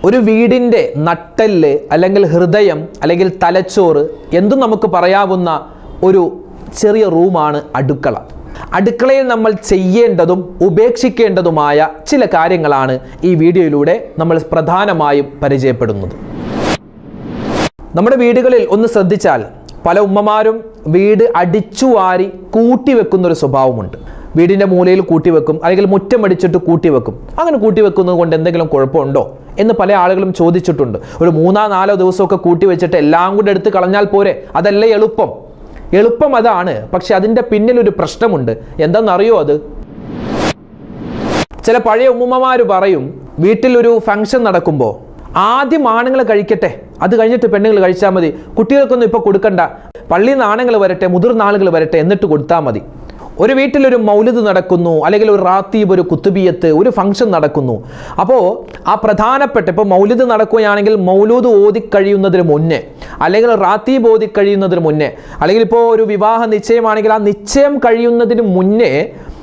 ഒരു വീടിൻ്റെ നട്ടെല്ല് അല്ലെങ്കിൽ ഹൃദയം അല്ലെങ്കിൽ തലച്ചോറ് എന്തും നമുക്ക് പറയാവുന്ന ഒരു ചെറിയ റൂമാണ് അടുക്കള. അടുക്കളയിൽ നമ്മൾ ചെയ്യേണ്ടതും ഉപേക്ഷിക്കേണ്ടതുമായ ചില കാര്യങ്ങളാണ് ഈ വീഡിയോയിലൂടെ നമ്മൾ പ്രധാനമായും പരിചയപ്പെടുന്നത്. നമ്മുടെ വീടുകളിൽ ഒന്ന് ശ്രദ്ധിച്ചാൽ പല ഉമ്മമാരും വീട് അടിച്ചുവാരി കൂട്ടിവെക്കുന്നൊരു സ്വഭാവമുണ്ട്. വീടിൻ്റെ മൂലയിൽ കൂട്ടിവെക്കും, അല്ലെങ്കിൽ മുറ്റമടിച്ചിട്ട് കൂട്ടിവെക്കും. അങ്ങനെ കൂട്ടിവെക്കുന്നത് കൊണ്ട് എന്തെങ്കിലും കുഴപ്പമുണ്ടോ എന്ന് പല ആളുകളും ചോദിച്ചിട്ടുണ്ട്. ഒരു 3-4 ദിവസമൊക്കെ കൂട്ടിവെച്ചിട്ട് എല്ലാം കൂടെ എടുത്ത് കളഞ്ഞാൽ പോരെ, അതല്ലേ എളുപ്പം അതാണ്. പക്ഷെ അതിൻ്റെ പിന്നിലൊരു പ്രശ്നമുണ്ട്. എന്താണെന്നറിയോ? അത് ചില പഴയ ഉമ്മമാർ പറയും, വീട്ടിലൊരു ഫംഗ്ഷൻ നടക്കുമ്പോൾ ആദ്യം ആണുങ്ങൾ കഴിക്കട്ടെ, അത് കഴിഞ്ഞിട്ട് പെണ്ണുങ്ങൾ കഴിച്ചാൽ മതി, കുട്ടികൾക്കൊന്നും ഇപ്പോൾ കൊടുക്കണ്ട, പള്ളിയിൽ നിന്ന് ആണുങ്ങൾ വരട്ടെ, മുതിർന്ന ആളുകൾ വരട്ടെ, എന്നിട്ട് കൊടുത്താൽ മതി. ഒരു വീട്ടിലൊരു മൗലിദ് നടക്കുന്നു, അല്ലെങ്കിൽ ഒരു റാത്തീബ്, ഒരു കുത്തുബിയത്ത്, ഒരു ഫംഗ്ഷൻ നടക്കുന്നു. അപ്പോൾ ആ പ്രധാനപ്പെട്ട, ഇപ്പോൾ മൗലിദ് നടക്കുകയാണെങ്കിൽ മൗലൂദ് ഓതിക്കഴിയുന്നതിന് മുന്നേ, അല്ലെങ്കിൽ റാത്തീബ് ഓതിക്കഴിയുന്നതിന് മുന്നേ, അല്ലെങ്കിൽ ഇപ്പോൾ ഒരു വിവാഹ നിശ്ചയമാണെങ്കിൽ ആ നിശ്ചയം കഴിയുന്നതിന് മുന്നേ,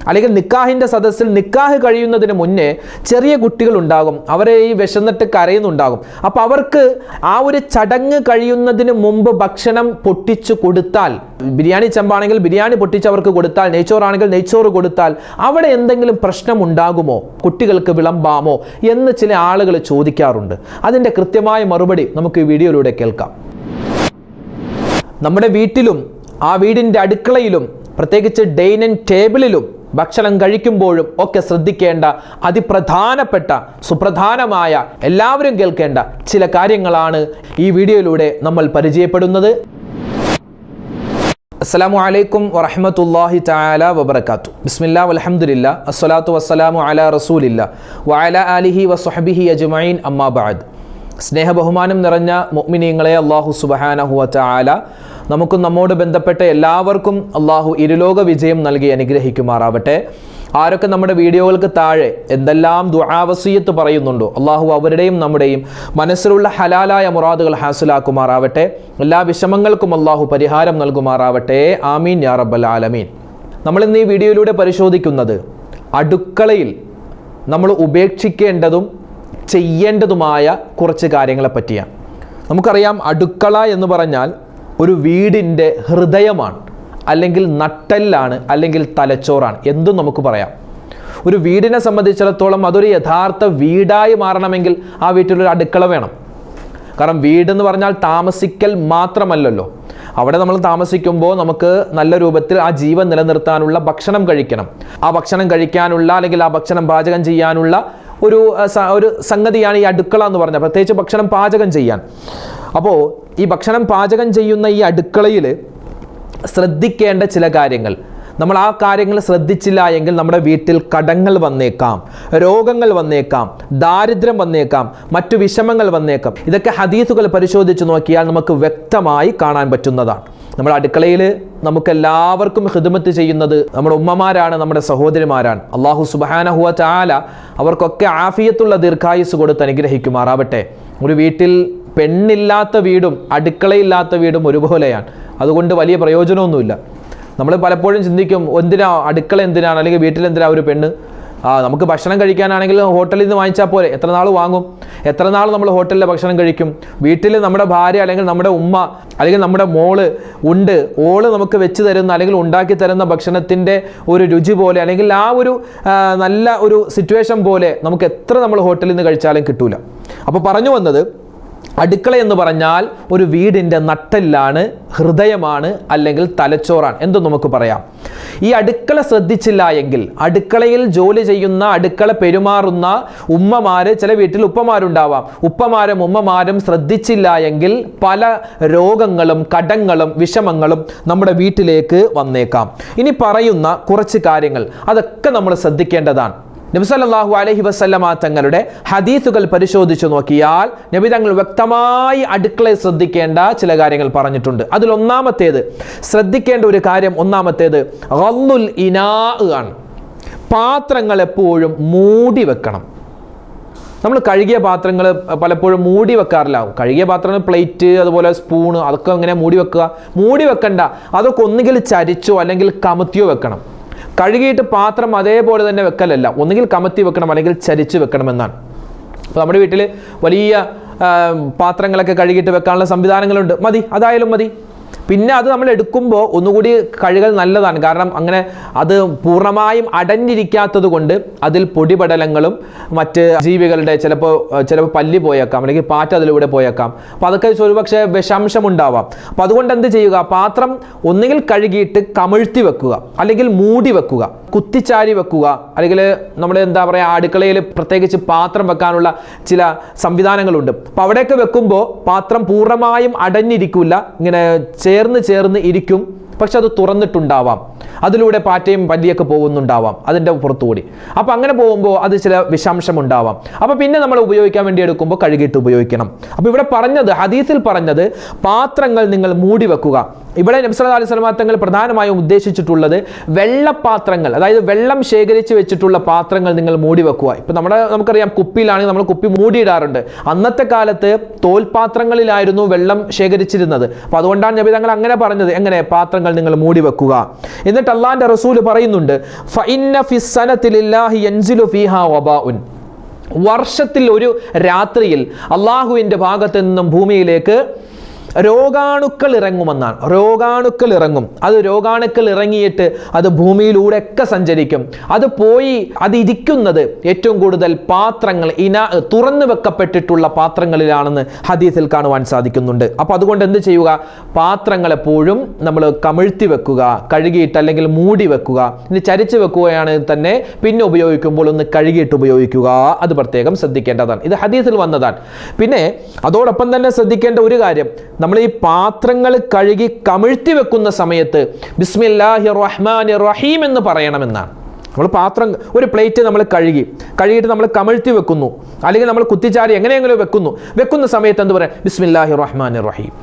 അല്ലെങ്കിൽ നിക്കാഹിൻ്റെ സദസ്സിൽ നിക്കാഹ് കഴിയുന്നതിന് മുന്നേ ചെറിയ കുട്ടികളുണ്ടാകും. അവരെ ഈ വിശന്നിട്ട് കരയുന്നുണ്ടാകും. അപ്പോൾ അവർക്ക് ആ ഒരു ചടങ്ങ് കഴിയുന്നതിന് മുമ്പ് ഭക്ഷണം പൊട്ടിച്ചു കൊടുത്താൽ, ബിരിയാണി ചെമ്പാണെങ്കിൽ ബിരിയാണി പൊട്ടിച്ച് അവർക്ക് കൊടുത്താൽ, നെയ്ച്ചോറാണെങ്കിൽ നെയ്ച്ചോറ് കൊടുത്താൽ അവിടെ എന്തെങ്കിലും പ്രശ്നം ഉണ്ടാകുമോ, കുട്ടികൾക്ക് വിളമ്പാമോ എന്ന് ചില ആളുകൾ ചോദിക്കാറുണ്ട്. അതിൻ്റെ കൃത്യമായ മറുപടി നമുക്ക് ഈ വീഡിയോയിലൂടെ കേൾക്കാം. നമ്മുടെ വീട്ടിലും ആ വീടിൻ്റെ അടുക്കളയിലും പ്രത്യേകിച്ച് ഡൈനിങ് ടേബിളിലും ഭക്ഷണം കഴിക്കുമ്പോഴും ഒക്കെ ശ്രദ്ധിക്കേണ്ട അതിപ്രധാനപ്പെട്ട സുപ്രധാനമായ എല്ലാവരും കേൾക്കേണ്ട ചില കാര്യങ്ങളാണ് ഈ വീഡിയോയിലൂടെ നമ്മൾ പരിചയപ്പെടുന്നത്. അസ്സലാമു അലൈക്കും വറഹ്മത്തുള്ളാഹി തആല വബറകാതുഹു. ബിസ്മില്ലാ വൽഹംദുലില്ലാ അസ്സലാത്തു വസ്സലാമു അലാ റസൂലില്ലാ വഅലാ ആലിഹി വസ്വഹ്ബിഹി അജ്മഈൻ അമ്മാ ബഅദ്. സ്നേഹബഹുമാനം നിറഞ്ഞ മുഅ്മിനീങ്ങളെ, അല്ലാഹു സുബ്ഹാനഹു വ തആല നമുക്കും നമ്മോട് ബന്ധപ്പെട്ട എല്ലാവർക്കും അള്ളാഹു ഇരുലോക വിജയം നൽകി അനുഗ്രഹിക്കുമാറാവട്ടെ. ആരൊക്കെ നമ്മുടെ വീഡിയോകൾക്ക് താഴെ എന്തെല്ലാം ദുആ വസിയത്ത് പറയുന്നുണ്ടോ, അള്ളാഹു അവരുടെയും നമ്മുടെയും മനസ്സിലുള്ള ഹലാലായ മുറാദുകൾ ഹാസിലാക്കുമാറാവട്ടെ. എല്ലാ വിഷമങ്ങൾക്കും അള്ളാഹു പരിഹാരം നൽകുമാറാവട്ടെ. ആമീൻ യാ റബ്ബൽ ആലമീൻ. നമ്മളിന്ന് ഈ വീഡിയോയിലൂടെ പരിശോധിക്കുന്നത് അടുക്കളയിൽ നമ്മൾ ഉപേക്ഷിക്കേണ്ടതും ചെയ്യേണ്ടതുമായ കുറച്ച് കാര്യങ്ങളെ പറ്റിയാണ്. നമുക്കറിയാം, അടുക്കള എന്ന് പറഞ്ഞാൽ ഒരു വീടിൻ്റെ ഹൃദയമാണ്, അല്ലെങ്കിൽ നട്ടെല്ലാണ്, അല്ലെങ്കിൽ തലച്ചോറാണ്, എന്തും നമുക്ക് പറയാം. ഒരു വീടിനെ സംബന്ധിച്ചിടത്തോളം അതൊരു യഥാർത്ഥ വീടായി മാറണമെങ്കിൽ ആ വീട്ടിലൊരു അടുക്കള വേണം. കാരണം വീടെന്ന് പറഞ്ഞാൽ താമസിക്കൽ മാത്രമല്ലല്ലോ. അവിടെ നമ്മൾ താമസിക്കുമ്പോൾ നമുക്ക് നല്ല രൂപത്തിൽ ആ ജീവൻ നിലനിർത്താനുള്ള ഭക്ഷണം കഴിക്കണം. ആ ഭക്ഷണം കഴിക്കാനുള്ള, അല്ലെങ്കിൽ ആ ഭക്ഷണം പാചകം ചെയ്യാനുള്ള ഒരു സംഗതിയാണ് ഈ അടുക്കള എന്ന് പറഞ്ഞാൽ, പ്രത്യേകിച്ച് ഭക്ഷണം പാചകം ചെയ്യാൻ. അപ്പോൾ ഈ ഭക്ഷണം പാചകം ചെയ്യുന്ന ഈ അടുക്കളയിൽ ശ്രദ്ധിക്കേണ്ട ചില കാര്യങ്ങൾ, നമ്മൾ ആ കാര്യങ്ങൾ ശ്രദ്ധിച്ചില്ല എങ്കിൽ നമ്മുടെ വീട്ടിൽ കടങ്ങൾ വന്നേക്കാം, രോഗങ്ങൾ വന്നേക്കാം, ദാരിദ്ര്യം വന്നേക്കാം, മറ്റു വിഷമങ്ങൾ വന്നേക്കാം. ഇതൊക്കെ ഹദീസുകൾ പരിശോധിച്ച് നോക്കിയാൽ നമുക്ക് വ്യക്തമായി കാണാൻ പറ്റുന്നതാണ്. നമ്മുടെ അടുക്കളയിൽ നമുക്കെല്ലാവർക്കും ഖിദ്മത്ത് ചെയ്യുന്നത് നമ്മുടെ ഉമ്മമാരാണ്, നമ്മുടെ സഹോദരിമാരാണ്. അല്ലാഹു സുബ്ഹാനഹു വ തആല അവർക്കൊക്കെ ആഫിയത്തുള്ള ദീർഘായുസ് കൊടുത്ത് അനുഗ്രഹിക്കുമാറാവട്ടെ. ഒരു വീട്ടിൽ പെണ്ണില്ലാത്ത വീടും അടുക്കളയില്ലാത്ത വീടും ഒരുപോലെയാണ്. അതുകൊണ്ട് വലിയ പ്രയോജനമൊന്നുമില്ല. നമ്മൾ പലപ്പോഴും ചിന്തിക്കും, എന്തിനാ അടുക്കള, എന്തിനാണ്, അല്ലെങ്കിൽ വീട്ടിൽ എന്തിനാ ഒരു പെണ്ണ്? നമുക്ക് ഭക്ഷണം കഴിക്കാനാണെങ്കിൽ ഹോട്ടലിൽ നിന്ന് വാങ്ങിച്ചാൽ പോലെ, എത്ര നാൾ വാങ്ങും, എത്ര നാൾ നമ്മൾ ഹോട്ടലിലെ ഭക്ഷണം കഴിക്കും? വീട്ടിൽ നമ്മുടെ ഭാര്യ, അല്ലെങ്കിൽ നമ്മുടെ ഉമ്മ, അല്ലെങ്കിൽ നമ്മുടെ മോള് ഉണ്ട്, ഓള് നമുക്ക് വെച്ച് തരുന്ന, അല്ലെങ്കിൽ ഉണ്ടാക്കി തരുന്ന ഭക്ഷണത്തിൻ്റെ ഒരു രുചി പോലെ, അല്ലെങ്കിൽ ആ ഒരു നല്ല ഒരു സിറ്റുവേഷൻ പോലെ നമുക്ക് എത്ര നമ്മൾ ഹോട്ടലിൽ നിന്ന് കഴിച്ചാലും കിട്ടൂല. അപ്പോൾ പറഞ്ഞു വന്നത്, അടുക്കള എന്ന് പറഞ്ഞാൽ ഒരു വീടിൻ്റെ നട്ടെല്ലാണ്, ഹൃദയമാണ്, അല്ലെങ്കിൽ തലച്ചോറാണ്, എന്തും നമുക്ക് പറയാം. ഈ അടുക്കള ശ്രദ്ധിച്ചില്ല എങ്കിൽ, അടുക്കളയിൽ ജോലി ചെയ്യുന്ന, അടുക്കള പെരുമാറുന്ന ഉമ്മമാര്, ചില വീട്ടിൽ ഉപ്പമാരുണ്ടാവാം, ഉപ്പമാരും ഉമ്മമാരും ശ്രദ്ധിച്ചില്ല എങ്കിൽ പല രോഗങ്ങളും കടങ്ങളും വിഷമങ്ങളും നമ്മുടെ വീട്ടിലേക്ക് വന്നേക്കാം. ഇനി പറയുന്ന കുറച്ച് കാര്യങ്ങൾ അതൊക്കെ നമ്മൾ ശ്രദ്ധിക്കേണ്ടതാണ്. നബി സല്ലല്ലാഹു അലൈഹി വസല്ലമ തങ്ങളുടെ ഹദീസുകൾ പരിശോധിച്ചു നോക്കിയാൽ നബി തങ്ങൾ വ്യക്തമായി അടുക്കളയിൽ ശ്രദ്ധിക്കേണ്ട ചില കാര്യങ്ങൾ പറഞ്ഞിട്ടുണ്ട്. അതിൽ ഒന്നാമത്തേത്, ശ്രദ്ധിക്കേണ്ട ഒരു കാര്യം, ഒന്നാമത്തേത് ഗള്ളുൽ ഇനാ ആണ്. പാത്രങ്ങൾ എപ്പോഴും മൂടി വെക്കണം. നമ്മൾ കഴുകിയ പാത്രങ്ങൾ പലപ്പോഴും മൂടി വെക്കാറില്ല. കഴുകിയ പാത്രങ്ങൾ, പ്ലേറ്റ്, അതുപോലെ സ്പൂണ്, അതൊക്കെ ഇങ്ങനെ മൂടി വെക്കുക. മൂടി വെക്കണ്ട, അതൊക്കെ ഒന്നുകിൽ ചരിച്ചോ അല്ലെങ്കിൽ കമത്തിയോ വെക്കണം. കഴുകിയിട്ട് പാത്രം അതേപോലെ തന്നെ വെക്കലല്ല, ഒന്നുകിൽ കമത്തി വെക്കണം അല്ലെങ്കിൽ ചരിച്ച് വെക്കണമെന്നാണ്. അപ്പോൾ നമ്മുടെ വീട്ടിൽ വലിയ പാത്രങ്ങളൊക്കെ കഴുകിയിട്ട് വെക്കാനുള്ള സംവിധാനങ്ങളുണ്ട്, മതി, അതായാലും മതി. പിന്നെ അത് നമ്മൾ എടുക്കുമ്പോൾ ഒന്നുകൂടി കഴുകൽ നല്ലതാണ്. കാരണം അങ്ങനെ അത് പൂർണ്ണമായും അടഞ്ഞിരിക്കാത്തത് കൊണ്ട് അതിൽ പൊടിപടലങ്ങളും മറ്റ് ജീവികളുടെ ചിലപ്പോൾ പല്ലി പോയേക്കാം, അല്ലെങ്കിൽ പാറ്റ അതിലൂടെ പോയേക്കാം. അപ്പോൾ അതൊക്കെ ഒരുപക്ഷെ വിഷാംശം ഉണ്ടാവാം. അപ്പോൾ അതുകൊണ്ട് എന്ത് ചെയ്യുക, പാത്രം ഒന്നുകിൽ കഴുകിയിട്ട് കമിഴ്ത്തി വെക്കുക, അല്ലെങ്കിൽ മൂടി വെക്കുക, കുത്തിച്ചാരി വെക്കുക. അല്ലെങ്കിൽ നമ്മൾ എന്താ പറയുക, അടുക്കളയിൽ പ്രത്യേകിച്ച് പാത്രം വെക്കാനുള്ള ചില സംവിധാനങ്ങളുണ്ട്. അപ്പോൾ അവിടെയൊക്കെ വെക്കുമ്പോൾ പാത്രം പൂർണ്ണമായും അടഞ്ഞിരിക്കില്ല, ഇങ്ങനെ ചേർന്ന് ഇരിക്കും. പക്ഷെ അത് തുറന്നിട്ടുണ്ടാവാം, അതിലൂടെ പാറ്റയും പല്ലിയൊക്കെ പോകുന്നുണ്ടാവാം അതിൻ്റെ പുറത്തുകൂടി. അപ്പോൾ അങ്ങനെ പോകുമ്പോൾ അത് ചില വിഷാംശം ഉണ്ടാവാം. അപ്പോൾ പിന്നെ നമ്മൾ ഉപയോഗിക്കാൻ വേണ്ടി എടുക്കുമ്പോൾ കഴുകിയിട്ട് ഉപയോഗിക്കണം. അപ്പോൾ ഇവിടെ പറഞ്ഞത്, ഹദീസിൽ പറഞ്ഞത് പാത്രങ്ങൾ നിങ്ങൾ മൂടി വെക്കുക. ഇവിടെ നബി സല്ലല്ലാഹു അലൈഹി വസല്ലം തങ്ങൾ പ്രധാനമായും ഉദ്ദേശിച്ചിട്ടുള്ളത് വെള്ളപ്പാത്രങ്ങൾ, അതായത് വെള്ളം ശേഖരിച്ച് വെച്ചിട്ടുള്ള പാത്രങ്ങൾ നിങ്ങൾ മൂടി വെക്കുക. ഇപ്പം നമുക്കറിയാം, കുപ്പിയിലാണെങ്കിൽ നമ്മൾ കുപ്പി മൂടിയിടാറുണ്ട്. അന്നത്തെ കാലത്ത് തോൽപാത്രങ്ങളിലായിരുന്നു വെള്ളം ശേഖരിച്ചിരുന്നത്. അപ്പോൾ അതുകൊണ്ടാണ് നബി തങ്ങൾ അങ്ങനെ പറഞ്ഞത്, എങ്ങനെ പാത്രങ്ങൾ നിങ്ങൾ മൂടി വെക്കുക. എന്നിട്ട് അള്ളാഹിന്റെ റസൂൽ പറയുന്നുണ്ട്, ഫഇന്ന ഫിസ്സനതി ലില്ലാഹി യൻസിലു ഫീഹാ വബാഉൻ, വർഷത്തിൽ ഒരു രാത്രിയിൽ അള്ളാഹുവിൻ്റെ ഭാഗത്ത് നിന്നും ഭൂമിയിലേക്ക് രോഗാണുക്കൾ ഇറങ്ങുമെന്നാണ്. രോഗാണുക്കൾ ഇറങ്ങും. അത് രോഗാണുക്കൾ ഇറങ്ങിയിട്ട് അത് ഭൂമിയിലൂടെയൊക്കെ സഞ്ചരിക്കും. അത് പോയി അത് ഇരിക്കുന്നത് ഏറ്റവും കൂടുതൽ പാത്രങ്ങൾ, തുറന്നു വെക്കപ്പെട്ടിട്ടുള്ള പാത്രങ്ങളിലാണെന്ന് ഹദീസിൽ കാണുവാൻ സാധിക്കുന്നുണ്ട്. അപ്പോൾ അതുകൊണ്ട് എന്ത് ചെയ്യുക, പാത്രങ്ങൾ എപ്പോഴും നമ്മൾ കമിഴ്ത്തി വെക്കുക, കഴുകിയിട്ട് അല്ലെങ്കിൽ മൂടി വെക്കുക. ഇനി ചരിച്ച് വെക്കുകയാണെങ്കിൽ തന്നെ പിന്നെ ഉപയോഗിക്കുമ്പോൾ ഒന്ന് കഴുകിയിട്ട് ഉപയോഗിക്കുക. അത് പ്രത്യേകം ശ്രദ്ധിക്കേണ്ടതാണ്. ഇത് ഹദീസിൽ വന്നതാണ്. പിന്നെ അതോടൊപ്പം തന്നെ ശ്രദ്ധിക്കേണ്ട ഒരു കാര്യം, നമ്മൾ ഈ പാത്രങ്ങൾ കഴുകി കമിഴ്ത്തി വെക്കുന്ന സമയത്ത് ബിസ്മില്ലാഹിർ റഹ്മാനിർ റഹീം എന്ന് പറയണമെന്നാണ്. നമ്മൾ പാത്രം, ഒരു പ്ലേറ്റ് നമ്മൾ കഴുകിയിട്ട് നമ്മൾ കമിഴ്ത്തി വെക്കുന്നു, അല്ലെങ്കിൽ നമ്മൾ കുത്തിച്ചാരി എങ്ങനെയെങ്കിലും വെക്കുന്ന സമയത്ത് എന്ത് പറയാം, ബിസ്മില്ലാഹിർ റഹ്മാനിർ റഹീം.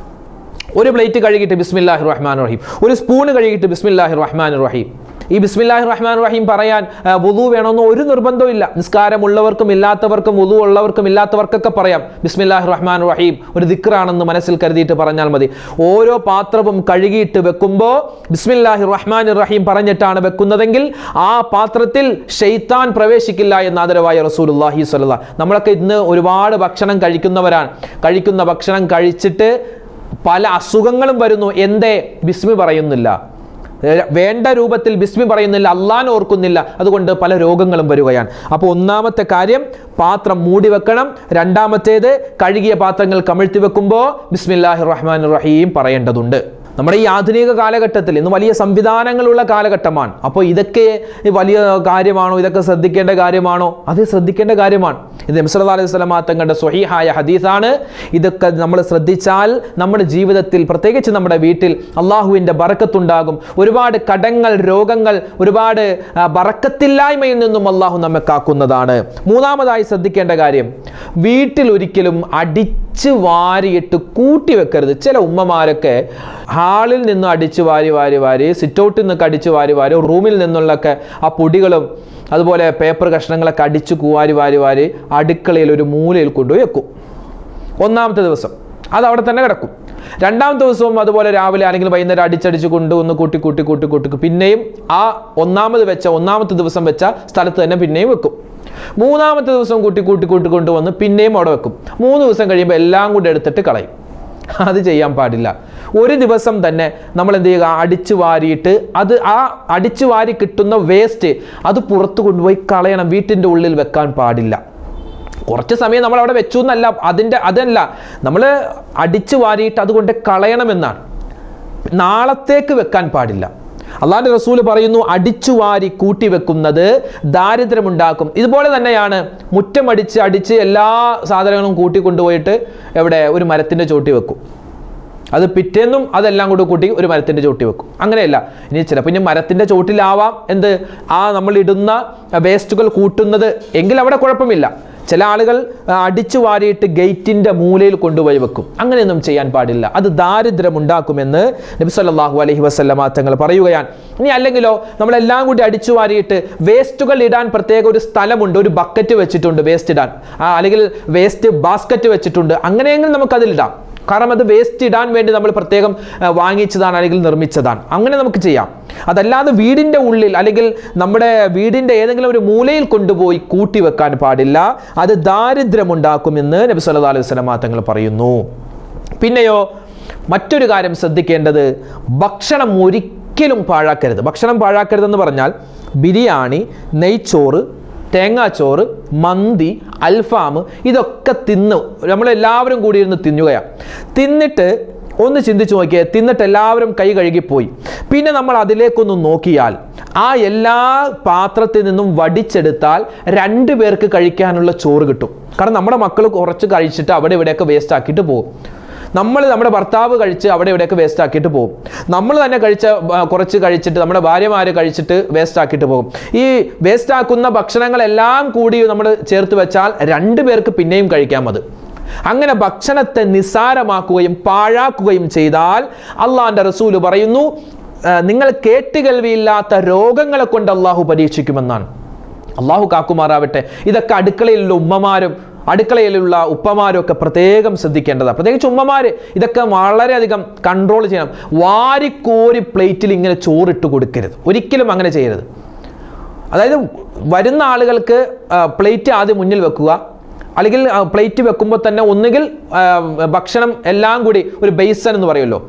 ഒരു പ്ലേറ്റ് കഴുകിയിട്ട് ബിസ്മില്ലാഹിർ റഹ്മാനിർ റഹീം, ഒരു സ്പൂൺ കഴുകിയിട്ട് ബിസ്മില്ലാഹിർ റഹ്മാനിർ റഹീം. ഈ ബിസ്മില്ലാഹിർ റഹ്മാനിർ റഹീം പറയാൻ വുളു വേണമെന്ന് ഒരു നിർബന്ധവും ഇല്ല. നിസ്കാരമുള്ളവർക്കും ഇല്ലാത്തവർക്കും, വുളു ഉള്ളവർക്കും ഇല്ലാത്തവർക്കൊക്കെ പറയാം. ബിസ്മില്ലാഹിർ റഹ്മാനിർ റഹീം ഒരു ദിക്റാണെന്ന് മനസ്സിൽ കരുതിയിട്ട് പറഞ്ഞാൽ മതി. ഓരോ പാത്രവും കഴുകിയിട്ട് വെക്കുമ്പോൾ ബിസ്മില്ലാഹിർ റഹ്മാനിർ റഹീം പറഞ്ഞിട്ടാണ് വെക്കുന്നതെങ്കിൽ ആ പാത്രത്തിൽ ശൈത്താൻ പ്രവേശിക്കില്ല എന്ന് ആദരവായ റസൂലുള്ളാഹി സ്വല്ലല്ലാഹു അലൈഹി വസല്ലം. നമ്മളൊക്കെ ഇന്ന് ഒരുപാട് ഭക്ഷണം കഴിക്കുന്നവരാണ്. കഴിക്കുന്ന ഭക്ഷണം കഴിച്ചിട്ട് പല അസുഖങ്ങളും വരുന്നു. എന്തേ? ബിസ്മി പറയുന്നില്ല, വേണ്ട രൂപത്തിൽ ബിസ്മി പറയുന്നില്ല, അള്ളാഹനെ ഓർക്കുന്നില്ല. അതുകൊണ്ട് പല രോഗങ്ങളും വരികയാണ്. അപ്പോൾ ഒന്നാമത്തെ കാര്യം പാത്രം മൂടി വെക്കണം. രണ്ടാമത്തേത് കഴുകിയ പാത്രങ്ങൾ കമിഴ്ത്തി വെക്കുമ്പോൾ ബിസ്മില്ലാഹിർ റഹ്മാനിർ റഹീം പറയേണ്ടതുണ്ട്. നമ്മുടെ ഈ ആധുനിക കാലഘട്ടത്തിൽ ഇന്ന് വലിയ സംവിധാനങ്ങളുള്ള കാലഘട്ടമാണ്. അപ്പോൾ ഇതൊക്കെ വലിയ കാര്യമാണോ? ഇതൊക്കെ ശ്രദ്ധിക്കേണ്ട കാര്യമാണോ? അത് ശ്രദ്ധിക്കേണ്ട കാര്യമാണ്. ഇത് നബി സല്ലല്ലാഹു അലൈഹി വസല്ലം തങ്ങളുടെ സ്വഹീഹായ ഹദീസാണ്. ഇതൊക്കെ നമ്മൾ ശ്രദ്ധിച്ചാൽ നമ്മുടെ ജീവിതത്തിൽ, പ്രത്യേകിച്ച് നമ്മുടെ വീട്ടിൽ അള്ളാഹുവിൻ്റെ ബറക്കത്തുണ്ടാകും. ഒരുപാട് കടങ്ങൾ, രോഗങ്ങൾ, ഒരുപാട് ബറക്കത്തില്ലായ്മയിൽ നിന്നും അള്ളാഹു നമ്മെ കാക്കുന്നതാണ്. മൂന്നാമതായി ശ്രദ്ധിക്കേണ്ട കാര്യം, വീട്ടിൽ ഒരിക്കലും അടിച്ച് വാരിയിട്ട് കൂട്ടി വെക്കരുത്. ചില ഉമ്മമാരൊക്കെ ഹാളിൽ നിന്ന് അടിച്ചു വാരി, സിറ്റൗട്ടിൽ നിന്നൊക്കെ അടിച്ചു വാരി, റൂമിൽ നിന്നുള്ളൊക്കെ ആ പൊടികളും അതുപോലെ പേപ്പർ കഷ്ണങ്ങളൊക്കെ അടിച്ചു വാരി അടുക്കളയിൽ ഒരു മൂലയിൽ കൊണ്ടുപോയി വെക്കും. ഒന്നാമത്തെ ദിവസം അത് അവിടെ തന്നെ കിടക്കും. രണ്ടാമത്തെ ദിവസവും അതുപോലെ രാവിലെ അല്ലെങ്കിൽ വൈകുന്നേരം അടിച്ചടിച്ച് ഒന്ന് കൂട്ടി പിന്നെയും ആ ഒന്നാമത്തെ ദിവസം വെച്ച സ്ഥലത്ത് തന്നെ പിന്നെയും വെക്കും. മൂന്നാമത്തെ ദിവസം കൂട്ടി കൊണ്ടുവന്ന് പിന്നെയും അവിടെ വെക്കും. 3 ദിവസം കഴിയുമ്പോൾ എല്ലാം കൂടി എടുത്തിട്ട് കളയും. അത് ചെയ്യാൻ പാടില്ല. ഒരു ദിവസം തന്നെ നമ്മൾ എന്ത് ചെയ്യുക, അടിച്ചു വാരിയിട്ട് ആ അടിച്ചു വാരി കിട്ടുന്ന വേസ്റ്റ് അത് പുറത്ത് കൊണ്ടുപോയി കളയണം. വീട്ടിൻ്റെ ഉള്ളിൽ വെക്കാൻ പാടില്ല. കുറച്ച് സമയം നമ്മൾ അവിടെ വെച്ചു എന്നല്ല, അതല്ല, നമ്മൾ അടിച്ചു വാരിയിട്ട് അതുകൊണ്ട് കളയണമെന്നാണ്. നാളത്തേക്ക് വെക്കാൻ പാടില്ല. അള്ളാഹുവിന്റെ റസൂൽ പറയുന്നു, അടിച്ചു വാരി കൂട്ടി വെക്കുന്നത് ദാരിദ്ര്യമുണ്ടാക്കും. ഇതുപോലെ തന്നെയാണ് മുറ്റം അടിച്ച് എല്ലാ സാധനങ്ങളും കൂട്ടിക്കൊണ്ടുപോയിട്ട് എവിടെ, ഒരു മരത്തിൻ്റെ ചോട്ടി വെക്കും. അത് പിറ്റേന്നും അതെല്ലാം കൂടി കൂട്ടി ഒരു മരത്തിൻ്റെ ചോട്ടി വെക്കും. അങ്ങനെയല്ല. ഇനി ചിലപ്പോൾ ഇനി മരത്തിൻ്റെ ചോട്ടിലാവാം നമ്മൾ ഇടുന്ന വേസ്റ്റുകൾ കൂട്ടുന്നത് എങ്കിൽ അവിടെ കുഴപ്പമില്ല. ചില ആളുകൾ അടിച്ചു വാരിയിട്ട് ഗേറ്റിൻ്റെ മൂലയിൽ കൊണ്ടുപോയി വെക്കും. അങ്ങനെയൊന്നും ചെയ്യാൻ പാടില്ല. അത് ദാരിദ്ര്യമുണ്ടാക്കുമെന്ന് നബി സല്ലല്ലാഹു അലൈഹി വസല്ലമ തങ്ങൾ പറയുകയാണ്. ഇനി അല്ലെങ്കിലോ നമ്മളെല്ലാം കൂടി അടിച്ചു വാരിയിട്ട് വേസ്റ്റുകൾ ഇടാൻ പ്രത്യേക ഒരു സ്ഥലമുണ്ട്, ഒരു ബക്കറ്റ് വെച്ചിട്ടുണ്ട് വേസ്റ്റ് ഇടാൻ, അല്ലെങ്കിൽ വേസ്റ്റ് ബാസ്ക്കറ്റ് വെച്ചിട്ടുണ്ട്. അങ്ങനെയെങ്കിൽ നമുക്കതിലിടാം. കാരണം അത് വേസ്റ്റ് ഇടാൻ വേണ്ടി നമ്മൾ പ്രത്യേകം വാങ്ങിച്ചതാണ് അല്ലെങ്കിൽ നിർമ്മിച്ചതാണ്. അങ്ങനെ നമുക്ക് ചെയ്യാം. അതല്ലാതെ വീടിൻ്റെ ഉള്ളിൽ അല്ലെങ്കിൽ നമ്മുടെ വീടിൻ്റെ ഏതെങ്കിലും ഒരു മൂലയിൽ കൊണ്ടുപോയി കൂട്ടി വെക്കാൻ പാടില്ല. അത് ദാരിദ്ര്യമുണ്ടാക്കുമെന്ന് നബി സല്ലല്ലാഹു അലൈഹി വസല്ലം തങ്ങൾ പറയുന്നു. പിന്നെയോ മറ്റൊരു കാര്യം ശ്രദ്ധിക്കേണ്ടത്, ഭക്ഷണം ഒരിക്കലും പാഴാക്കരുത്. ഭക്ഷണം പാഴാക്കരുതെന്ന് പറഞ്ഞാൽ ബിരിയാണി, നെയ്ച്ചോറ്, തേങ്ങാച്ചോറ്, മന്തി, അൽഫാം ഇതൊക്കെ നമ്മളെല്ലാവരും കൂടി ഇരുന്ന് തിന്നുകയാണ്. തിന്നിട്ട് ഒന്ന് ചിന്തിച്ചു നോക്കിയേ, തിന്നിട്ട് എല്ലാവരും കൈ കഴുകിപ്പോയി. പിന്നെ നമ്മൾ അതിലേക്കൊന്ന് നോക്കിയാൽ ആ എല്ലാ പാത്രത്തിൽ നിന്നും വടിച്ചെടുത്താൽ 2 പേർക്ക് കഴിക്കാനുള്ള ചോറ് കിട്ടും. കാരണം നമ്മുടെ മക്കൾ കുറച്ച് കഴിച്ചിട്ട് അവിടെ ഇവിടെയൊക്കെ വേസ്റ്റ് ആക്കിയിട്ട് പോകും. നമ്മുടെ ഭർത്താവ് കഴിച്ച് അവിടെ ഇവിടെയൊക്കെ വേസ്റ്റ് ആക്കിയിട്ട് പോകും. നമ്മൾ തന്നെ കുറച്ച് കഴിച്ചിട്ട് നമ്മുടെ ഭാര്യമാർ കഴിച്ചിട്ട് വേസ്റ്റ് ആക്കിയിട്ട് പോകും. ഈ വേസ്റ്റ് ആക്കുന്ന ഭക്ഷണങ്ങളെല്ലാം കൂടി നമ്മൾ ചേർത്ത് വെച്ചാൽ 2 പേർക്ക് പിന്നെയും കഴിക്കാൻ മതി. അങ്ങനെ ഭക്ഷണത്തെ നിസ്സാരമാക്കുകയും പാഴാക്കുകയും ചെയ്താൽ അള്ളാഹുവിൻ്റെ റസൂല് പറയുന്നു, നിങ്ങൾ കേട്ടുകേൾവിയില്ലാത്ത രോഗങ്ങളെ കൊണ്ട് അള്ളാഹു പരീക്ഷിക്കുമെന്നാണ്. അള്ളാഹു കാക്കുമാറാവട്ടെ. ഇതൊക്കെ അടുക്കളയിലുള്ള ഉമ്മമാരും അടുക്കളയിലുള്ള ഉപ്പമാരും ഒക്കെ പ്രത്യേകം ശ്രദ്ധിക്കേണ്ടതാണ്. പ്രത്യേകിച്ച് ഉമ്മമാർ ഇതൊക്കെ വളരെയധികം കൺട്രോൾ ചെയ്യണം. വാരിക്കോരി പ്ലേറ്റിൽ ഇങ്ങനെ ചോറിട്ട് കൊടുക്കരുത്, ഒരിക്കലും അങ്ങനെ ചെയ്യരുത്. അതായത് വരുന്ന ആളുകൾക്ക് പ്ലേറ്റ് ആദ്യം മുന്നിൽ വെക്കുക, അല്ലെങ്കിൽ പ്ലേറ്റ് വെക്കുമ്പോൾ തന്നെ ഒന്നുകിൽ ഭക്ഷണം എല്ലാം കൂടി ഒരു ബേസൻ എന്ന് പറയുമല്ലോ,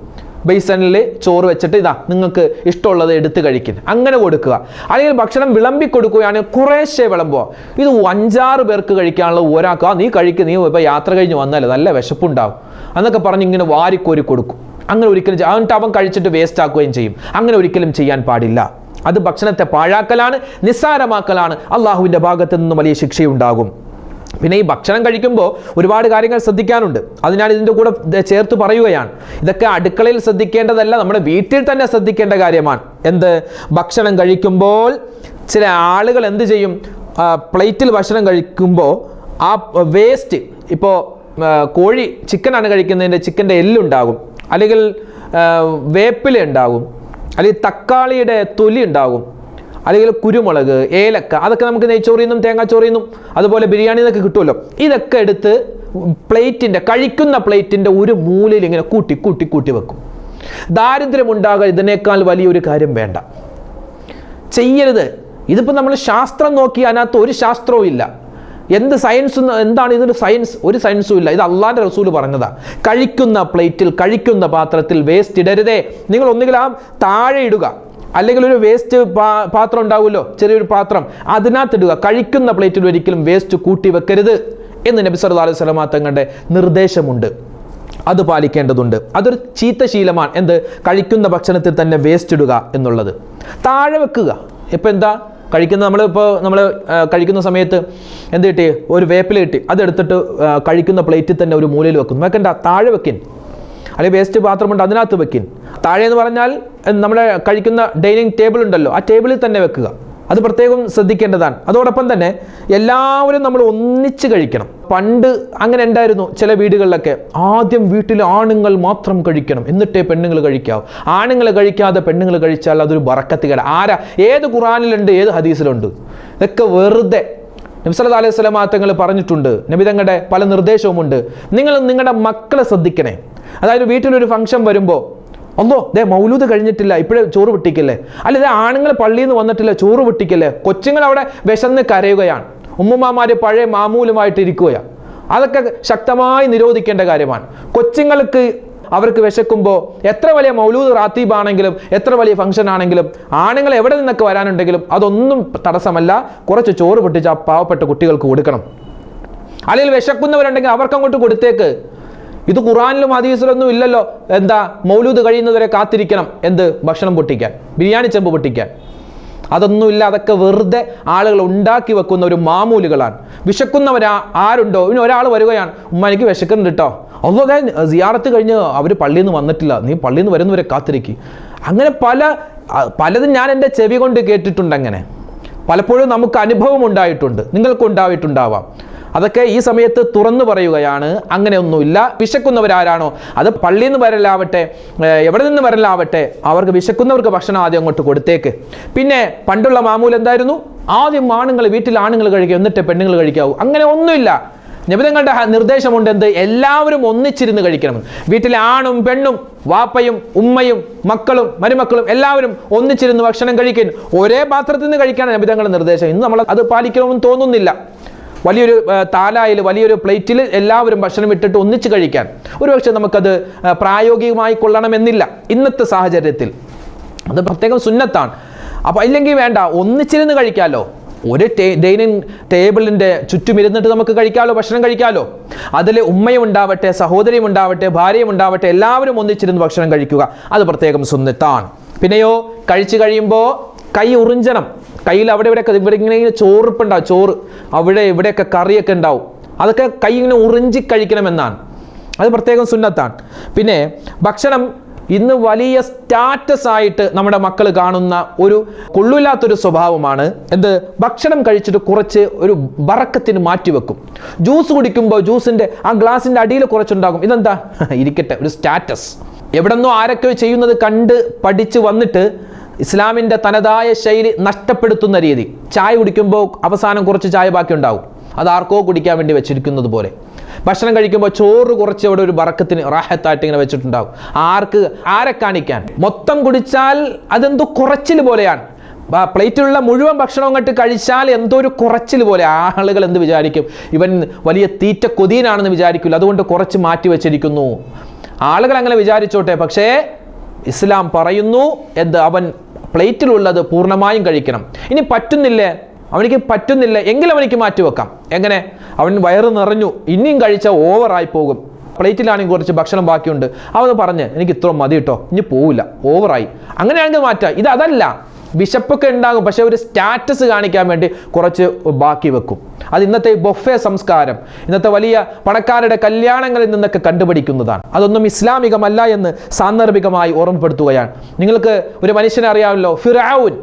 ബേസനിൽ ചോറ് വെച്ചിട്ട് ഇതാ നിങ്ങൾക്ക് ഇഷ്ടമുള്ളത് എടുത്ത് കഴിക്കുക, അങ്ങനെ കൊടുക്കുക. അല്ലെങ്കിൽ ഭക്ഷണം വിളമ്പി കൊടുക്കുകയാണെങ്കിൽ കുറേശ്ശെ വിളമ്പുക. ഇത് 5-6 പേർക്ക് കഴിക്കാനുള്ള ഒരാൾക്ക് നീ കഴിക്കുക, നീ ഇപ്പോൾ യാത്ര കഴിഞ്ഞ് വന്നാലേ നല്ല വിശപ്പുണ്ടാവും എന്നൊക്കെ പറഞ്ഞ് ഇങ്ങനെ വാരിക്കോരി കൊടുക്കും. അങ്ങനെ ഒരിക്കലും എന്നിട്ട് അവൻ കഴിച്ചിട്ട് വേസ്റ്റ് ആക്കുകയും ചെയ്യും. അങ്ങനെ ഒരിക്കലും ചെയ്യാൻ പാടില്ല. അത് ഭക്ഷണത്തെ പാഴാക്കലാണ്, നിസ്സാരമാക്കലാണ്. അള്ളാഹുവിൻ്റെ ഭാഗത്ത് നിന്ന് വലിയ ശിക്ഷയുണ്ടാകും. പിന്നെ ഈ ഭക്ഷണം കഴിക്കുമ്പോൾ ഒരുപാട് കാര്യങ്ങൾ ശ്രദ്ധിക്കാനുണ്ട്. അത് ഞാൻ ഇതിൻ്റെ കൂടെ ചേർത്ത് പറയുകയാണ്. ഇതൊക്കെ അടുക്കളയിൽ ശ്രദ്ധിക്കേണ്ടതല്ല, നമ്മുടെ വീട്ടിൽ തന്നെ ശ്രദ്ധിക്കേണ്ട കാര്യമാണ്. എന്ത്? ഭക്ഷണം കഴിക്കുമ്പോൾ ചില ആളുകൾ എന്ത് ചെയ്യും, പ്ലേറ്റിൽ ഭക്ഷണം കഴിക്കുമ്പോൾ ആ വേസ്റ്റ്, ഇപ്പോൾ കോഴി ചിക്കനാണ് കഴിക്കുന്നതിൻ്റെ ചിക്കൻ്റെ എല്ലുണ്ടാകും, അല്ലെങ്കിൽ വേപ്പില ഉണ്ടാകും, അല്ലെങ്കിൽ തക്കാളിയുടെ തൊലി ഉണ്ടാകും, അല്ലെങ്കിൽ കുരുമുളക്, ഏലക്ക, അതൊക്കെ നമുക്ക് നെയ്ച്ചോറിൽ നിന്നും തേങ്ങാച്ചോറിൽ നിന്നും അതുപോലെ ബിരിയാണി എന്നൊക്കെ കിട്ടുമല്ലോ. ഇതൊക്കെ എടുത്ത് കഴിക്കുന്ന പ്ലേറ്റിൻ്റെ ഒരു മൂലയിൽ ഇങ്ങനെ കൂട്ടി വെക്കും. ദാരിദ്ര്യമുണ്ടാകാൻ ഇതിനേക്കാൾ വലിയൊരു കാര്യം വേണ്ട, ചെയ്യരുത്. ഇതിപ്പോൾ നമ്മൾ ശാസ്ത്രം നോക്കി അതിനകത്ത് ഒരു ശാസ്ത്രവും ഇല്ല. എന്താണ് ഇതിന് സയൻസ്? ഒരു സയൻസും ഇല്ല. ഇത് അള്ളാഹുവിൻ്റെ റസൂൽ പറഞ്ഞതാ. കഴിക്കുന്ന പ്ലേറ്റിൽ കഴിക്കുന്ന പാത്രത്തിൽ വേസ്റ്റ് ഇടരുതേ. നിങ്ങൾ ഒന്നുകിൽ ആ താഴെ ഇടുക, അല്ലെങ്കിൽ ഒരു വേസ്റ്റ് പാത്രം ഉണ്ടാവുമല്ലോ, ചെറിയൊരു പാത്രം, അതിനകത്തിടുക. കഴിക്കുന്ന പ്ലേറ്റിൽ ഒരിക്കലും വേസ്റ്റ് കൂട്ടി വെക്കരുത് എന്ന് നബി സല്ലല്ലാഹു അലൈഹി വസല്ലം തങ്ങളുടെ നിർദ്ദേശമുണ്ട്. അത് പാലിക്കേണ്ടതുണ്ട്. അതൊരു ചീത്ത ശീലമാണ്. എന്ത്? കഴിക്കുന്ന ഭക്ഷണത്തിൽ തന്നെ വേസ്റ്റ് ഇടുക എന്നുള്ളത്. താഴെ വെക്കുക. ഇപ്പം എന്താ നമ്മൾ കഴിക്കുന്ന സമയത്ത് എന്ത് കിട്ടി? ഒരു വേപ്പില കിട്ടി, അതെടുത്തിട്ട് കഴിക്കുന്ന പ്ലേറ്റിൽ തന്നെ ഒരു മൂലയിൽ വെക്കുന്നു. വെക്കണ്ട, താഴെ വെക്കിൻ. അല്ലെങ്കിൽ വേസ്റ്റ് പാത്രമുണ്ട് അതിനകത്ത് വെക്കിൻ. താഴെ എന്ന് പറഞ്ഞാൽ നമ്മുടെ കഴിക്കുന്ന ഡൈനിങ് ടേബിൾ ഉണ്ടല്ലോ, ആ ടേബിളിൽ തന്നെ വെക്കുക. അത് പ്രത്യേകം ശ്രദ്ധിക്കേണ്ടതാണ്. അതോടൊപ്പം തന്നെ എല്ലാവരും നമ്മൾ ഒന്നിച്ച് കഴിക്കണം. പണ്ട് അങ്ങനെ ഉണ്ടായിരുന്നു ചില വീടുകളിലൊക്കെ. ആദ്യം വീട്ടിൽ ആണുങ്ങൾ മാത്രം കഴിക്കണം, എന്നിട്ടേ പെണ്ണുങ്ങൾ കഴിക്കാവൂ. ആണുങ്ങൾ കഴിക്കാതെ പെണ്ണുങ്ങൾ കഴിച്ചാൽ അതൊരു ബറക്കത്തുകേട്. ഏത് ഖുർആനിലുണ്ട്, ഏത് ഹദീസിലുണ്ട്? ഇതൊക്കെ വെറുതെ. നബി സല്ലല്ലാഹു അലൈഹി വസല്ലം തങ്ങൾ പറഞ്ഞിട്ടുണ്ട്, നബി തങ്ങളുടെ പല നിർദ്ദേശവുമുണ്ട്. നിങ്ങൾ നിങ്ങളുടെ മക്കളെ ശ്രദ്ധിക്കണേ. അതായത് വീട്ടിലൊരു ഫംഗ്ഷൻ വരുമ്പോൾ, മൗലൂദ് കഴിഞ്ഞിട്ടില്ല, ഇപ്പോഴേ ചോറ് പൊട്ടിക്കല്ലേ, അല്ലെ ആണുങ്ങൾ പള്ളിയിൽ നിന്ന് വന്നിട്ടില്ല, ചോറ് പൊട്ടിക്കല്ലേ. കൊച്ചുങ്ങൾ അവിടെ വിശന്ന് കരയുകയാണ്, ഉമ്മുമാമാര് പഴയ മാമൂലുമായിട്ട് ഇരിക്കുകയാണ്. അതൊക്കെ ശക്തമായി നിരോധിക്കേണ്ട കാര്യമാണ്. കൊച്ചുങ്ങൾക്ക് അവർക്ക് വിശക്കുമ്പോൾ എത്ര വലിയ മൗലൂദ് റാത്തീബാണെങ്കിലും എത്ര വലിയ ഫംഗ്ഷൻ ആണെങ്കിലും ആണുങ്ങൾ എവിടെ നിന്നൊക്കെ വരാനുണ്ടെങ്കിലും അതൊന്നും തടസ്സമല്ല. കുറച്ച് ചോറ് പൊട്ടിച്ച് ആ പാവപ്പെട്ട കുട്ടികൾക്ക് കൊടുക്കണം. അല്ലെങ്കിൽ വിശക്കുന്നവരുണ്ടെങ്കിൽ അവർക്കങ്ങോട്ട് കൊടുത്തേക്ക്. ഇത് ഖുർആനിലും ഹദീസിലൊന്നും ഇല്ലല്ലോ. എന്താ മൗലൂദ് കഴിയുന്നവരെ കാത്തിരിക്കണം, എന്ത്? ഭക്ഷണം പൊട്ടിക്കാൻ, ബിരിയാണി ചെമ്പ് പൊട്ടിക്കാൻ. അതൊന്നുമില്ല. അതൊക്കെ വെറുതെ ആളുകൾ ഉണ്ടാക്കി വെക്കുന്ന ഒരു മാമൂലുകളാണ്. ആരുണ്ടോ? ഇനി ഒരാൾ വരികയാണ്, ഉമ്മ എനിക്ക് വിശക്കുന്നുണ്ട് കേട്ടോ, സിയാറത്ത് കഴിഞ്ഞ് അവർ പള്ളിയിൽ നിന്ന് വന്നിട്ടില്ല, നീ പള്ളിയിൽ നിന്ന് വരുന്നവരെ കാത്തിരിക്കും. അങ്ങനെ പലതും ഞാൻ എൻ്റെ ചെവി കൊണ്ട് കേട്ടിട്ടുണ്ട്. അങ്ങനെ പലപ്പോഴും നമുക്ക് അനുഭവം ഉണ്ടായിട്ടുണ്ട്, നിങ്ങൾക്ക് ഉണ്ടായിട്ടുണ്ടാവാം. അതൊക്കെ ഈ സമയത്ത് തുറന്നു പറയുകയാണ്. അങ്ങനെയൊന്നുമില്ല. വിശക്കുന്നവരാരാണോ, അത് പള്ളിയിൽ നിന്ന് വരലാവട്ടെ, എവിടെ നിന്ന് വരലാവട്ടെ, അവർക്ക് വിശക്കുന്നവർക്ക് ഭക്ഷണം ആദ്യം അങ്ങോട്ട് കൊടുത്തേക്ക്. പിന്നെ പണ്ടുള്ള മാമൂൽ എന്തായിരുന്നു? ആദ്യം വീട്ടിൽ ആണുങ്ങൾ കഴിക്കുക, എന്നിട്ട് പെണ്ണുങ്ങൾ കഴിക്കാവൂ. അങ്ങനെ ഒന്നുമില്ല. നബി തങ്ങളുടെ നിർദ്ദേശമുണ്ട് എന്ത്? എല്ലാവരും ഒന്നിച്ചിരുന്ന് കഴിക്കണം. വീട്ടിലെ ആണും പെണ്ണും വാപ്പയും ഉമ്മയും മക്കളും മരുമക്കളും എല്ലാവരും ഒന്നിച്ചിരുന്ന് ഭക്ഷണം കഴിക്കാൻ, ഒരേ പാത്രത്തിൽ നിന്ന് കഴിക്കാനാണ് നബി തങ്ങളുടെ നിർദ്ദേശം. ഇന്ന് നമ്മൾ അത് പാലിക്കണമെന്ന് തോന്നുന്നില്ല. വലിയൊരു താലായിൽ വലിയൊരു പ്ലേറ്റിൽ എല്ലാവരും ഭക്ഷണം ഇട്ടിട്ട് ഒന്നിച്ച് കഴിക്കാൻ ഒരുപക്ഷെ നമുക്കത് പ്രായോഗികമായി കൊള്ളണമെന്നില്ല ഇന്നത്തെ സാഹചര്യത്തിൽ. അത് പ്രത്യേകം സുന്നത്താണ്. അപ്പോൾ ഇല്ലെങ്കിൽ വേണ്ട, ഒന്നിച്ചിരുന്ന് കഴിക്കാമല്ലോ. ഒരു ഡൈനിങ് ടേബിളിൻ്റെ ചുറ്റും ഇരുന്നിട്ട് നമുക്ക് കഴിക്കാമല്ലോ, ഭക്ഷണം കഴിക്കാമല്ലോ. അതിൽ ഉമ്മയും ഉണ്ടാവട്ടെ, സഹോദരിയും ഉണ്ടാവട്ടെ, ഭാര്യയും ഉണ്ടാവട്ടെ, എല്ലാവരും ഒന്നിച്ചിരുന്ന് ഭക്ഷണം കഴിക്കുക. അത് പ്രത്യേകം സുന്നത്താണ്. പിന്നെയോ കഴിച്ചു കഴിയുമ്പോൾ കൈ ഉറിഞ്ചണം. കയ്യിൽ അവിടെ ഇവിടെ ഇങ്ങനെ ചോറിപ്പുണ്ടാവും, ചോറ് അവിടെ ഇവിടെയൊക്കെ കറിയൊക്കെ ഉണ്ടാവും. അതൊക്കെ കൈ ഇങ്ങനെ ഉറിഞ്ചി കഴിക്കണമെന്നാണ്. അത് പ്രത്യേകം സുന്നത്താണ്. പിന്നെ ഭക്ഷണം ഇന്ന് വലിയ സ്റ്റാറ്റസ് ആയിട്ട് നമ്മുടെ മക്കൾ കാണുന്ന ഒരു കൊള്ളില്ലാത്തൊരു സ്വഭാവമാണ് എന്ത്? ഭക്ഷണം കഴിച്ചിട്ട് കുറച്ച് ഒരു ബറക്കത്തിന് മാറ്റിവെക്കും. ജ്യൂസ് കുടിക്കുമ്പോൾ ജ്യൂസിൻ്റെ ആ ഗ്ലാസിൻ്റെ അടിയിൽ കുറച്ചുണ്ടാകും. ഇതെന്താ? ഇരിക്കട്ടെ, ഒരു സ്റ്റാറ്റസ്. എവിടെന്നോ ആരൊക്കെ ചെയ്യുന്നത് കണ്ട് പഠിച്ച് വന്നിട്ട് ഇസ്ലാമിൻ്റെ തനതായ ശൈലി നഷ്ടപ്പെടുത്തുന്ന രീതി. ചായ കുടിക്കുമ്പോൾ അവസാനം കുറച്ച് ചായ ബാക്കി ഉണ്ടാവും, അത് ആർക്കോ കുടിക്കാൻ വേണ്ടി വെച്ചിരിക്കുന്നത് പോലെ. ഭക്ഷണം കഴിക്കുമ്പോൾ ചോറ് കുറച്ച് അവിടെ ഒരു ബറക്കത്തിന് റാഹത്തായിട്ട് ഇങ്ങനെ വെച്ചിട്ടുണ്ടാവും. ആരെ കാണിക്കാൻ? മൊത്തം കുടിച്ചാൽ അതെന്തോ കുറച്ചിൽ പോലെയാണ്. പ്ലേറ്റിലുള്ള മുഴുവൻ ഭക്ഷണവും കണ്ട് കഴിച്ചാൽ എന്തോ ഒരു കുറച്ചിൽ പോലെ. ആളുകൾ എന്ത് വിചാരിക്കും? ഇവൻ വലിയ തീറ്റ കൊതിയനാണെന്ന് വിചാരിക്കില്ല, അതുകൊണ്ട് കുറച്ച് മാറ്റി വെച്ചിരിക്കുന്നു. ആളുകൾ അങ്ങനെ വിചാരിച്ചോട്ടെ. പക്ഷേ ഇസ്ലാം പറയുന്നു എന്ത്? അവൻ പ്ലേറ്റിലുള്ളത് പൂർണ്ണമായും കഴിക്കണം. ഇനി പറ്റുന്നില്ലേ, അവനിക്ക് പറ്റുന്നില്ല എങ്കിൽ അവനിക്ക് മാറ്റിവെക്കാം. എങ്ങനെ? അവൻ വയറ് നിറഞ്ഞു, ഇനിയും കഴിച്ചാൽ ഓവറായി പോകും. പ്ലേറ്റിലാണെങ്കിൽ കുറച്ച് ഭക്ഷണം ബാക്കിയുണ്ട്, അവൻ പറഞ്ഞ് എനിക്ക് ഇത്ര മതി കേട്ടോ, ഇനി പോവില്ല, ഓവറായി, അങ്ങനെയാണെങ്കിൽ മാറ്റാം. ഇത് അതല്ല, വിശപ്പൊക്കെ ഉണ്ടാകും, പക്ഷെ ഒരു സ്റ്റാറ്റസ് കാണിക്കാൻ വേണ്ടി കുറച്ച് ബാക്കി വെക്കും. അത് ഇന്നത്തെ ബൊഫെ സംസ്കാരം, ഇന്നത്തെ വലിയ പണക്കാരുടെ കല്യാണങ്ങളിൽ നിന്നൊക്കെ കണ്ടുപിടിക്കുന്നതാണ്. അതൊന്നും ഇസ്ലാമികമല്ല എന്ന് സാന്ദർഭികമായി ഓർമ്മപ്പെടുത്തുകയാണ്. നിങ്ങൾക്ക് ഒരു മനുഷ്യനെ അറിയാമല്ലോ, ഫിർഔൻ.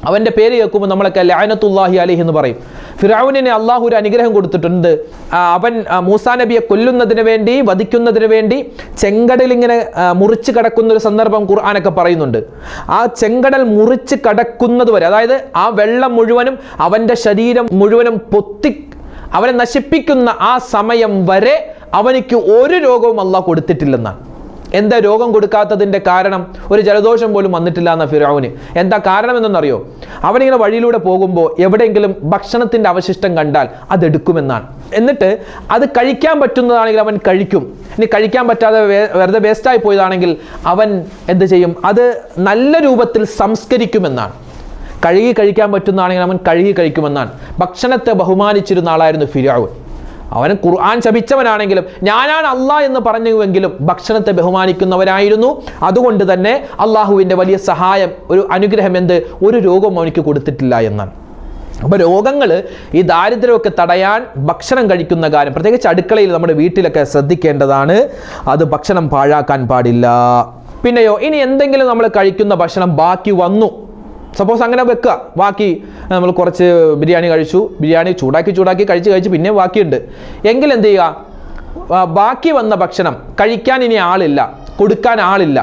അവൻ്റെ പേര് കേൾക്കുമ്പോൾ നമ്മളൊക്കെ ലഅനത്തുല്ലാഹി അലൈഹി എന്ന് പറയും. ഫിർഔനിനെ അള്ളാഹു ഒരു അനുഗ്രഹം കൊടുത്തിട്ടുണ്ട്. അവൻ മൂസാ നബിയെ കൊല്ലുന്നതിന് വേണ്ടി, വധിക്കുന്നതിന് വേണ്ടി ചെങ്കടൽ ഇങ്ങനെ മുറിച്ച് കടക്കുന്ന ഒരു സന്ദർഭം ഖുർആനൊക്കെ പറയുന്നുണ്ട്. ആ ചെങ്കടൽ മുറിച്ച് കടക്കുന്നത് വരെ, അതായത് ആ വെള്ളം മുഴുവനും അവൻ്റെ ശരീരം മുഴുവനും പൊത്തി അവനെ നശിപ്പിക്കുന്ന ആ സമയം വരെ അവനിക്ക് ഒരു രോഗവും അള്ളാഹ് കൊടുത്തിട്ടില്ലെന്നാണ്. എന്താ രോഗം കൊടുക്കാത്തതിൻ്റെ കാരണം? ഒരു ജലദോഷം പോലും വന്നിട്ടില്ല എന്ന ഫിർഔന്. എന്താ കാരണം എന്നറിയോ? അവനിങ്ങനെ വഴിയിലൂടെ പോകുമ്പോൾ എവിടെയെങ്കിലും ഭക്ഷണത്തിൻ്റെ അവശിഷ്ടം കണ്ടാൽ അതെടുക്കുമെന്നാണ്. എന്നിട്ട് അത് കഴിക്കാൻ പറ്റുന്നതാണെങ്കിൽ അവൻ കഴിക്കും. ഇനി കഴിക്കാൻ പറ്റാതെ വെറുതെ വേസ്റ്റായി പോയതാണെങ്കിൽ അവൻ എന്ത് ചെയ്യും? അത് നല്ല രൂപത്തിൽ സംസ്കരിക്കുമെന്നാണ്. കഴുകി കഴിക്കാൻ പറ്റുന്നതാണെങ്കിൽ അവൻ കഴുകി കഴിക്കുമെന്നാണ്. ഭക്ഷണത്തെ ബഹുമാനിച്ചിരുന്ന ആളായിരുന്നു ഫിർഔൻ. അവൻ ഖുർആൻ ശപിച്ചവനാണെങ്കിലും ഞാനാണ് അള്ളാഹ് എന്ന് പറഞ്ഞുവെങ്കിലും ഭക്ഷണത്തെ ബഹുമാനിക്കുന്നവരായിരുന്നു. അതുകൊണ്ട് തന്നെ അള്ളാഹുവിൻ്റെ വലിയ സഹായം, ഒരു അനുഗ്രഹം, എന്ത്? ഒരു രോഗവും അവനിക്ക് കൊടുത്തിട്ടില്ല എന്നാണ്. അപ്പോൾ രോഗങ്ങൾ, ഈ ദാരിദ്ര്യമൊക്കെ തടയാൻ ഭക്ഷണം കഴിക്കുന്ന കാര്യം, പ്രത്യേകിച്ച് അടുക്കളയിൽ നമ്മുടെ വീട്ടിലൊക്കെ ശ്രദ്ധിക്കേണ്ടതാണ്. അത് ഭക്ഷണം പാഴാക്കാൻ പാടില്ല. പിന്നെയോ, ഇനി എന്തെങ്കിലും നമ്മൾ കഴിക്കുന്ന ഭക്ഷണം ബാക്കി വന്നു, സപ്പോസ് അങ്ങനെ വെക്കുക, ബാക്കി നമ്മൾ കുറച്ച് ബിരിയാണി കഴിച്ചു, ബിരിയാണി ചൂടാക്കി കഴിച്ച് പിന്നെ ബാക്കിയുണ്ട് എങ്കിൽ എന്ത് ചെയ്യുക? ബാക്കി വന്ന ഭക്ഷണം കഴിക്കാൻ ഇനി ആളില്ല, കൊടുക്കാൻ ആളില്ല,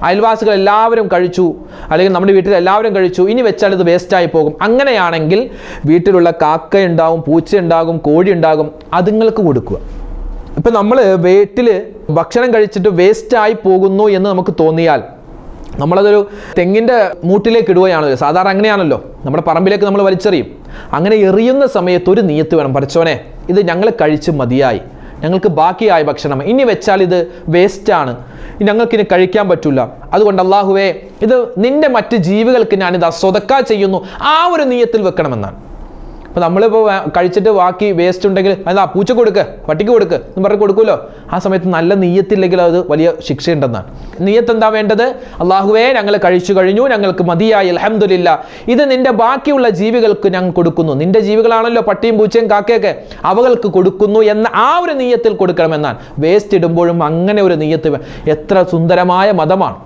അയൽവാസികൾ എല്ലാവരും കഴിച്ചു, അല്ലെങ്കിൽ നമ്മുടെ വീട്ടിൽ എല്ലാവരും കഴിച്ചു, ഇനി വെച്ചാൽ ഇത് വേസ്റ്റായി പോകും. അങ്ങനെയാണെങ്കിൽ വീട്ടിലുള്ള കാക്ക ഉണ്ടാകും, പൂച്ച ഉണ്ടാകും, കോഴി ഉണ്ടാകും, അതുങ്ങൾക്ക് കൊടുക്കുക. ഇപ്പം നമ്മൾ വീട്ടിൽ ഭക്ഷണം കഴിച്ചിട്ട് വേസ്റ്റായി പോകുന്നു എന്ന് നമുക്ക് തോന്നിയാൽ നമ്മളതൊരു തെങ്ങിൻ്റെ മൂട്ടിലേക്ക് ഇടുകയാണല്ലോ. സാധാരണ അങ്ങനെയാണല്ലോ, നമ്മുടെ പറമ്പിലേക്ക് നമ്മൾ വലിച്ചെറിയും. അങ്ങനെ എറിയുന്ന സമയത്ത് ഒരു നിയത്ത് വേണം. പഠിച്ചോനെ, ഇത് ഞങ്ങൾ കഴിച്ച് മതിയായി, ഞങ്ങൾക്ക് ബാക്കിയായ ഭക്ഷണം, ഇനി വെച്ചാൽ ഇത് വേസ്റ്റാണ്, ഞങ്ങൾക്കിനി കഴിക്കാൻ പറ്റില്ല. അതുകൊണ്ട് അള്ളാഹുവേ, ഇത് നിൻ്റെ മറ്റ് ജീവികൾക്ക് ഞാനിത് സ്വതക്ക ചെയ്യുന്നു, ആ ഒരു നിയത്തിൽ വെക്കണമെന്നാണ്. അപ്പോൾ നമ്മളിപ്പോൾ കഴിച്ചിട്ട് ബാക്കി വേസ്റ്റ് ഉണ്ടെങ്കിൽ അതാ പൂച്ച കൊടുക്ക്, പട്ടിക്ക് കൊടുക്ക് എന്ന് പറഞ്ഞ് കൊടുക്കുമല്ലോ. ആ സമയത്ത് നല്ല നീയത്തില്ലെങ്കിൽ അത് വലിയ ശിക്ഷയുണ്ടെന്നാണ്. നീയത്ത് എന്താ വേണ്ടത്? അള്ളാഹുവേ, ഞങ്ങൾ കഴിച്ചു കഴിഞ്ഞു, ഞങ്ങൾക്ക് മതിയായി, അൽഹംദുലില്ലാ, ഇത് നിൻ്റെ ബാക്കിയുള്ള ജീവികൾക്ക് ഞങ്ങൾ കൊടുക്കുന്നു. നിൻ്റെ ജീവികളാണല്ലോ പട്ടിയും പൂച്ചയും കാക്കയൊക്കെ, അവകൾക്ക് കൊടുക്കുന്നു എന്ന ആ ഒരു നീയത്തിൽ കൊടുക്കണമെന്നാണ്. വേസ്റ്റ് ഇടുമ്പോഴും അങ്ങനെ ഒരു നീയത്ത്. എത്ര സുന്ദരമായ മതമാണ്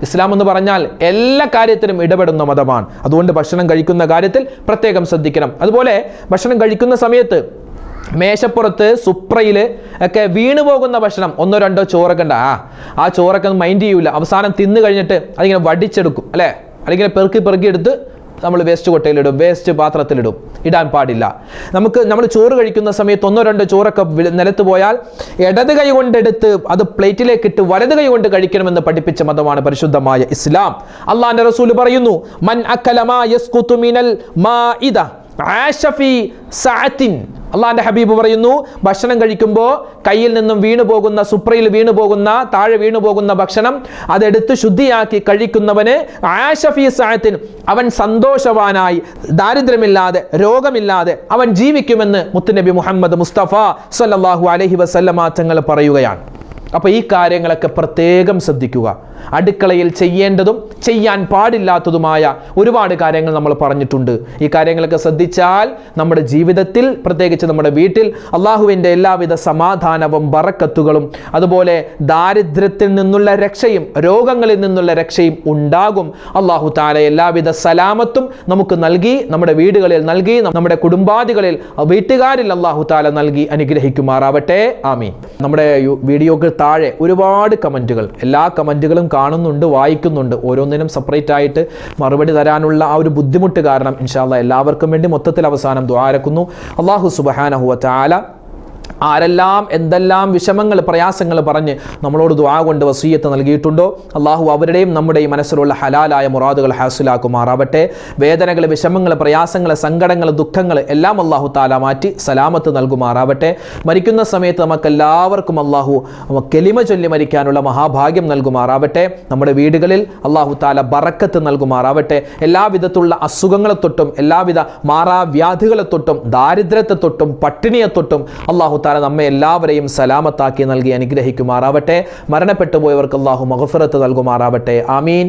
ഇസ്ലാം എന്ന് പറഞ്ഞാൽ! എല്ലാ കാര്യത്തിലും ഇടപെടുന്ന മതമാണ്. അതുകൊണ്ട് ഭക്ഷണം കഴിക്കുന്ന കാര്യത്തിൽ പ്രത്യേകം ശ്രദ്ധിക്കണം. അതുപോലെ ഭക്ഷണം കഴിക്കുന്ന സമയത്ത് മേശപ്പുറത്ത്, സുപ്രയിൽ ഒക്കെ വീണു പോകുന്ന ഭക്ഷണം, ഒന്നോ രണ്ടോ ചോറൊക്കെ ഉണ്ട്, ആ ചോറൊക്കെ ഒന്നും മൈൻഡ് ചെയ്യൂല. അവസാനം തിന്നു കഴിഞ്ഞിട്ട് അതിങ്ങനെ വടിച്ചെടുക്കും, അല്ലേ? അല്ലെങ്കിൽ പെറുക്കി എടുത്ത് നമ്മൾ വേസ്റ്റ് കൊട്ടയിലിടും, വേസ്റ്റ് പാത്രത്തിലിടും, ഇടാൻ പാടില്ല. നമ്മൾ ചോറ് കഴിക്കുന്ന സമയത്ത് 1-2 ചോറൊക്കെ നിലത്ത് പോയാൽ ഇടത് കൈ കൊണ്ടെടുത്ത് അത് പ്ലേറ്റിലേക്ക് ഇട്ട് വലത് കൈ കൊണ്ട് കഴിക്കണമെന്ന് പഠിപ്പിച്ച മതമാണ് പരിശുദ്ധമായ ഇസ്ലാം. അള്ളാഹുവിന്റെ റസൂൽ പറയുന്നു, മൻ അക്കല മാ യസ്കുതു മിനൽ മാഇദ ആശ ഫീ സഅത്തിൻ. അള്ളാഹിന്റെ ഹബീബ് പറയുന്നു, ഭക്ഷണം കഴിക്കുമ്പോൾ കയ്യിൽ നിന്നും വീണു പോകുന്ന, സുപ്രയിൽ വീണു പോകുന്ന, താഴെ വീണു പോകുന്ന ഭക്ഷണം അതെടുത്ത് ശുദ്ധിയാക്കി കഴിക്കുന്നവന് ആശ ഫീ സഅത്തിൻ, അവൻ സന്തോഷവാനായി ദാരിദ്ര്യമില്ലാതെ രോഗമില്ലാതെ അവൻ ജീവിക്കുമെന്ന് മുത്തുനബി മുഹമ്മദ് മുസ്തഫ സല്ലല്ലാഹു അലൈഹി വസല്ലമ തങ്ങൾ പറയുകയാണ്. അപ്പോൾ ഈ കാര്യങ്ങളൊക്കെ പ്രത്യേകം ശ്രദ്ധിക്കുക. അടുക്കളയിൽ ചെയ്യേണ്ടതും ചെയ്യാൻ പാടില്ലാത്തതുമായ ഒരുപാട് കാര്യങ്ങൾ നമ്മൾ പറഞ്ഞിട്ടുണ്ട്. ഈ കാര്യങ്ങളൊക്കെ ശ്രദ്ധിച്ചാൽ നമ്മുടെ ജീവിതത്തിൽ, പ്രത്യേകിച്ച് നമ്മുടെ വീട്ടിൽ അള്ളാഹുവിൻ്റെ എല്ലാവിധ സമാധാനവും ബറക്കത്തുകളും അതുപോലെ ദാരിദ്ര്യത്തിൽ നിന്നുള്ള രക്ഷയും രോഗങ്ങളിൽ നിന്നുള്ള രക്ഷയും ഉണ്ടാകും. അള്ളാഹു തആല എല്ലാവിധ സലാമത്തും നമുക്ക് നൽകി, നമ്മുടെ വീടുകളിൽ നൽകി, നമ്മുടെ കുടുംബാദികളിൽ, വീട്ടുകാരിൽ അള്ളാഹു തആല നൽകി അനുഗ്രഹിക്കുമാറാവട്ടെ. ആമീൻ. നമ്മുടെ വീഡിയോക്ക് താഴെ ഒരുപാട് കമൻറ്റുകൾ, എല്ലാ കമൻറ്റുകളും കാണുന്നുണ്ട്, വായിക്കുന്നുണ്ട്. ഓരോന്നിനും സെപ്പറേറ്റ് ആയിട്ട് മറുപടി തരാനുള്ള ആ ഒരു ബുദ്ധിമുട്ട് കാരണം ഇൻഷാ അല്ലാഹ് എല്ലാവർക്കും വേണ്ടി മൊത്തത്തിൽ അവസാനം ദുആ രക്കുന്നു. അല്ലാഹു സുബ്ഹാനഹു വ തആല ആരെല്ലാം എന്തെല്ലാം വിഷമങ്ങൾ, പ്രയാസങ്ങൾ പറഞ്ഞ് നമ്മളോട് ദുആ കൊണ്ട് വസിയ്യത്ത് നൽകിയിട്ടുണ്ടോ അള്ളാഹു അവരുടെയും നമ്മുടെയും മനസ്സിലുള്ള ഹലാലായ മുറാദുകൾ ഹാസിലാക്കുമാറാവട്ടെ. വേദനകൾ, വിഷമങ്ങൾ, പ്രയാസങ്ങൾ, സങ്കടങ്ങൾ, ദുഃഖങ്ങൾ എല്ലാം അള്ളാഹു തആല മാറ്റി സലാമത്ത് നൽകുമാറാവട്ടെ. മരിക്കുന്ന സമയത്ത് നമുക്കെല്ലാവർക്കും അള്ളാഹു കലിമ ചൊല്ലി മരിക്കാനുള്ള മഹാഭാഗ്യം നൽകുമാറാവട്ടെ. നമ്മുടെ വീടുകളിൽ അള്ളാഹു തആല ബറക്കത്ത് നൽകുമാറാവട്ടെ. എല്ലാവിധത്തുള്ള അസുഖങ്ങളെ തൊട്ടും, എല്ലാവിധ മാറാവ്യാധികളെ തൊട്ടും, ദാരിദ്ര്യത്തെ തൊട്ടും, പട്ടിണിയെ തൊട്ടും അള്ളാഹു തആല നമ്മെ എല്ലാവരെയും സലാമത്താക്കി നൽകി അനുഗ്രഹിക്കുമാറാവട്ടെ. മരണപ്പെട്ടു പോയവർക്ക് അല്ലാഹു മഗ്ഫിറത്ത് നൽകുമാറാവട്ടെ. ആമീൻ.